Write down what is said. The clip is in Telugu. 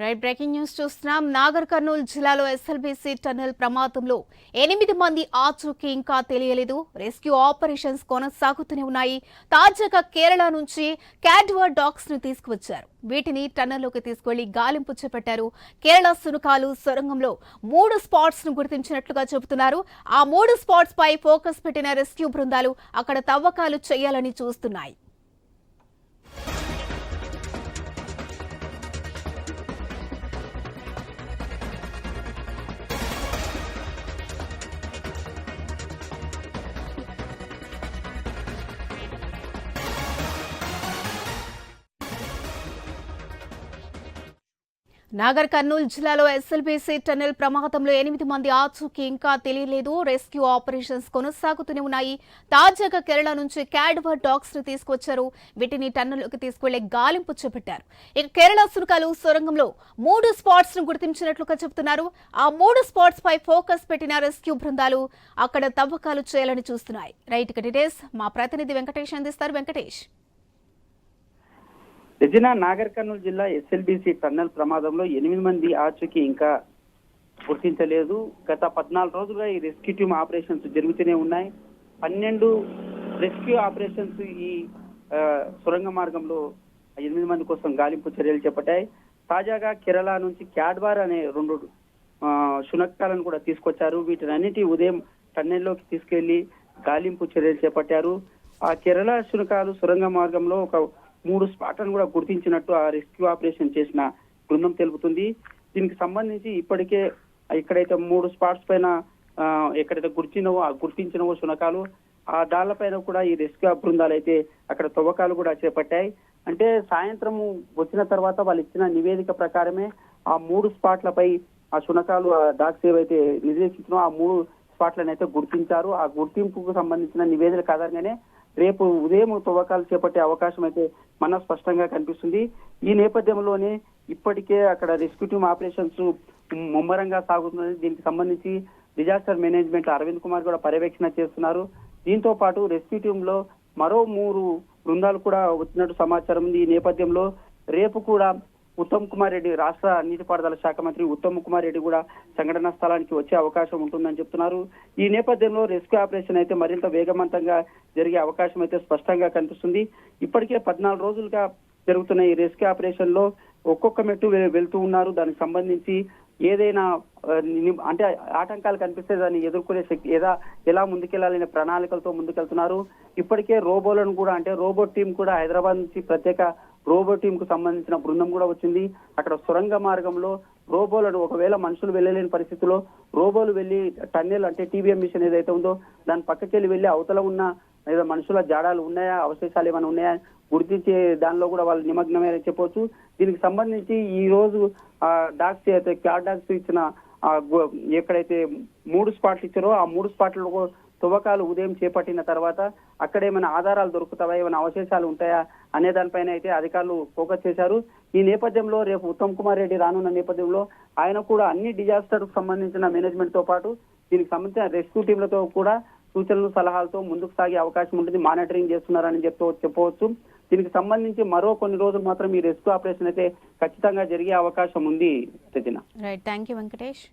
రైట్ బ్రేకింగ్ న్యూస్ చూస్తున్నాం. నాగర్ కర్నూలు జిల్లాలో ఎస్ఎల్బీసీ టన్నెల్ ప్రమాదంలో 8 మంది ఆచూకీ ఇంకా తెలియలేదు. రెస్క్యూ ఆపరేషన్స్ కొనసాగుతూనే ఉన్నాయి. తాజాగా కేరళ నుంచి క్యాడ్వర్ డాగ్స్ ను తీసుకువచ్చారు. వీటిని టన్నెల్లోకి తీసుకువెళ్లి గాలింపు చేపట్టారు. కేరళ సునకాలు సొరంగంలో 3 స్పాట్స్ ను గుర్తించినట్లుగా చెబుతున్నారు. ఆ 3 స్పాట్స్ పై ఫోకస్ పెట్టిన రెస్క్యూ బృందాలు అక్కడ తవ్వకాలు చేయాలని చూస్తున్నాయి. నాగర్ కర్నూలు జిల్లాలో ఎస్ఎల్బీసీ టన్నెల్ ప్రమాదంలో 8 మంది ఆచూకీ ఇంకా తెలియలేదు. రెస్క్యూ ఆపరేషన్స్ కొనసాగుతూనే ఉన్నాయి. తాజాగా కేరళ నుంచి క్యాడ్వర్ డాగ్స్ ను తీసుకొచ్చారు. వీటిని టన్నెల్లోకి తీసుకువెళ్లే గాలింపు చేపట్టారు. ఇక కేరళ సునకాలు సొరంగంలో 3 స్పాట్స్ ను గుర్తించినట్లుగా చెబుతున్నారు. ఆ 3 స్పాట్స్ పై ఫోకస్ పెట్టిన రెస్క్యూ బృందాలు అక్కడ తవ్వకాలు చేయాలని చూస్తున్నాయి. రైట్ డీటెయిల్స్ మా ప్రతినిధి వెంకటేష్ అందిస్తారు. వెంకటేష్, రెజినా, నాగర్ కర్నూలు జిల్లా ఎస్ఎల్బీసీ టన్నెల్ ప్రమాదంలో 8 మంది ఆచూకీ ఇంకా గుర్తించలేదు. గత 14 రోజులుగా ఈ రెస్క్యూ టీమ్ ఆపరేషన్స్ జరుగుతూనే ఉన్నాయి. 12 రెస్క్యూ ఆపరేషన్స్ ఈ సొరంగ మార్గంలో 8 మంది కోసం గాలింపు చర్యలు చేపట్టాయి. తాజాగా కేరళ నుంచి క్యాడ్వార్ అనే 2 శునకాలను కూడా తీసుకొచ్చారు. వీటినన్నిటి ఉదయం టన్నెల్లోకి తీసుకెళ్లి గాలింపు చర్యలు చేపట్టారు. ఆ కేరళ శునకాలు సొరంగ మార్గంలో ఒక 3 స్పాట్లను కూడా గుర్తించినట్టు ఆ రెస్క్యూ ఆపరేషన్ చేసిన బృందం తెలుపుతుంది. దీనికి సంబంధించి ఇప్పటికే ఇక్కడైతే 3 స్పాట్స్ పైన ఎక్కడైతే గుర్తించినవో శునకాలు ఆ దాళ్లపైన కూడా ఈ రెస్క్యూ బృందాలు అయితే అక్కడ తవ్వకాలు కూడా చేపట్టాయి. అంటే సాయంత్రం వచ్చిన తర్వాత వాళ్ళు ఇచ్చిన నివేదిక ప్రకారమే ఆ 3 స్పాట్లపై ఆ శునకాలు డాగ్స్ ఏవైతే నిర్దేశించినో ఆ 3 స్పాట్లను అయితే గుర్తించారు. ఆ గుర్తింపుకు సంబంధించిన నివేదిక ఆధారంగానే రేపు ఉదయం తవ్వకాలు చేపట్టే అవకాశం అయితే మన స్పష్టంగా కనిపిస్తుంది. ఈ నేపథ్యంలోనే ఇప్పటికే అక్కడ రెస్క్యూ టీమ్ ఆపరేషన్స్ ముమ్మరంగా సాగుతున్నది. దీనికి సంబంధించి డిజాస్టర్ మేనేజ్మెంట్ అరవింద్ కుమార్ కూడా పర్యవేక్షణ చేస్తున్నారు. దీంతో పాటు రెస్క్యూ టీమ్ లో మరో 3 బృందాలు కూడా వచ్చినట్టు సమాచారం ఉంది. ఈ నేపథ్యంలో రేపు కూడా ఉత్తమ్ కుమార్ రెడ్డి, రాష్ట్ర నీటిపారుదల శాఖ మంత్రి ఉత్తమ్ కుమార్ రెడ్డి కూడా సంఘటనా స్థలానికి వచ్చే అవకాశం ఉంటుందని చెప్తున్నారు. ఈ నేపథ్యంలో రెస్క్యూ ఆపరేషన్ అయితే మరింత వేగవంతంగా జరిగే అవకాశం అయితే స్పష్టంగా కనిపిస్తుంది. ఇప్పటికే 14 రోజులుగా జరుగుతున్న ఈ రెస్క్యూ ఆపరేషన్ లో ఒక్కొక్క మెట్టు వెళ్తూ ఉన్నారు. దానికి సంబంధించి ఏదైనా అంటే ఆటంకాలు కనిపిస్తే దాన్ని ఎదుర్కొనే శక్తి ఎలా ముందుకెళ్లాలనే ప్రణాళికలతో ముందుకెళ్తున్నారు. ఇప్పటికే రోబోలను కూడా అంటే రోబోట్ టీం కూడా హైదరాబాద్ నుంచి ప్రత్యేక రోబో టీం కు సంబంధించిన బృందం కూడా వచ్చింది. అక్కడ సొరంగ మార్గంలో రోబోలను ఒకవేళ మనుషులు వెళ్ళలేని పరిస్థితిలో రోబోలు వెళ్లి టన్నెల్ అంటే టీబీఎం మిషన్ ఏదైతే ఉందో దాని పక్కకెళ్ళి వెళ్లి అవతల ఉన్న లేదా మనుషుల జాడాలు ఉన్నాయా, అవశేషాలు ఏమైనా ఉన్నాయా గుర్తించే దానిలో కూడా వాళ్ళు నిమగ్నమే చెప్పవచ్చు. దీనికి సంబంధించి ఈ రోజు డాగ్స్ అయితే క్యాడ్ డాగ్స్ ఇచ్చిన ఎక్కడైతే 3 స్పాట్లు ఇచ్చారో ఆ 3 స్పాట్లలో తవ్వకాలు ఉదయం చేపట్టిన తర్వాత అక్కడ ఏమైనా ఆధారాలు దొరుకుతావా, ఏమైనా అవశేషాలు ఉంటాయా అనే దానిపైన అయితే అధికారులు ఫోకస్ చేశారు. ఈ నేపథ్యంలో రేపు ఉత్తమ్ కుమార్ రెడ్డి రానున్న నేపథ్యంలో ఆయన కూడా అన్ని డిజాస్టర్ కు సంబంధించిన మేనేజ్మెంట్ తో పాటు దీనికి సంబంధించిన రెస్క్యూ టీంలతో కూడా సూచనలు సలహాలతో ముందుకు సాగే అవకాశం ఉంటుంది. మానిటరింగ్ చేస్తున్నారని చెప్పవచ్చు. దీనికి సంబంధించి మరో కొన్ని రోజులు మాత్రం ఈ రెస్క్యూ ఆపరేషన్ అయితే ఖచ్చితంగా జరిగే అవకాశం ఉంది. Right, thank you Venkatesh.